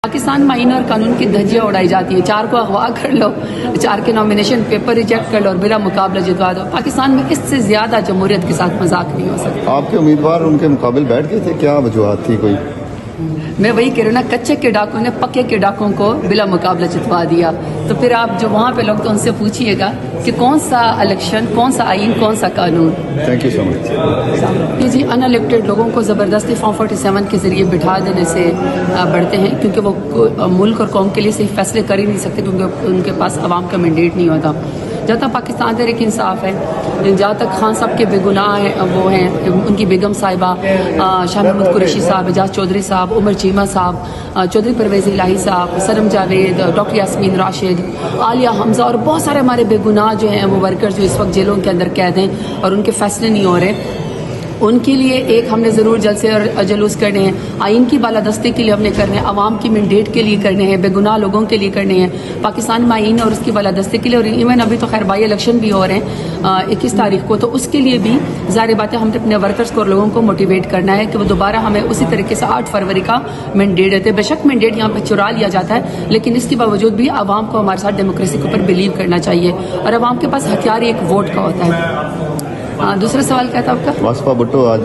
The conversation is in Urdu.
پاکستان میں آئین اور قانون کی دھجیاں اڑائی جاتی ہیں. 4 کو اغوا کر لو, 4 کے نامینیشن پیپر ریجیکٹ کر لو اور بلا مقابلہ جتوا دو. پاکستان میں اس سے زیادہ جمہوریت کے ساتھ مذاق نہیں ہو سکتا. آپ کے امیدوار ان کے مقابل بیٹھ گئے تھے, کیا وجوہات تھی کوئی؟ میں وہی کہہ رہا ہوں نا, کچے کے ڈاکوں نے پکے کے ڈاکوں کو بلا مقابلہ جتوا دیا. تو پھر آپ جو وہاں پہ لوگ تو ان سے پوچھیے گا کہ کون سا الیکشن, کون سا آئین, کون سا قانون. Thank you so much. جی ان الیکٹڈ لوگوں کو زبردستی فارم 47 کے ذریعے بٹھا دینے سے بڑھتے ہیں, کیونکہ وہ ملک اور قوم کے لیے صحیح فیصلے کر ہی نہیں سکتے, کیونکہ ان کے پاس عوام کا مینڈیٹ نہیں ہوتا. جہاں تک پاکستان تحریک انصاف ہے, جہاں تک خان صاحب کے بے گناہ ہیں وہ ہیں, ان کی بیگم صاحبہ شاہ محمود قریشی صاحب, اعجاز چودھری صاحب, عمر چیمہ صاحب, چودھری پرویز الہی صاحب, سرم جاوید, ڈاکٹر یاسمین راشد, عالیہ حمزہ اور بہت سارے ہمارے بے گناہ جو ہیں وہ ورکرز جو اس وقت جیلوں کے اندر قید ہیں اور ان کے فیصلے نہیں ہو رہے, ان کے لیے ایک ہم نے ضرور جلسے اور جلوس کرنے ہیں. آئین کی بالادستی کے لیے ہم نے کرنے ہیں, عوام کی مینڈیٹ کے لیے کرنے ہیں, بے گناہ لوگوں کے لیے کرنے ہیں, پاکستان میں آئین اور اس کی بالادستی کے لیے. اور ایون ابھی تو خیر بائی الیکشن بھی ہو رہے ہیں 21 تاریخ کو, تو اس کے لیے بھی ظاہر بات ہے ہم نے اپنے ورکرز کو اور لوگوں کو موٹیویٹ کرنا ہے کہ وہ دوبارہ ہمیں اسی طریقے سے 8 فروری کا مینڈیٹ دیتے ہیں. بے شک مینڈیٹ یہاں پہ چرا لیا جاتا ہے, لیکن اس کے باوجود بھی عوام کو ہمارے ساتھ ڈیموکریسی کے اوپر بلیو کرنا چاہیے, اور عوام کے پاس ہتھیار ایک ووٹ کا ہوتا ہے. دوسرا سوال کیا تھا آپ کا؟ واسفہ بھٹو آج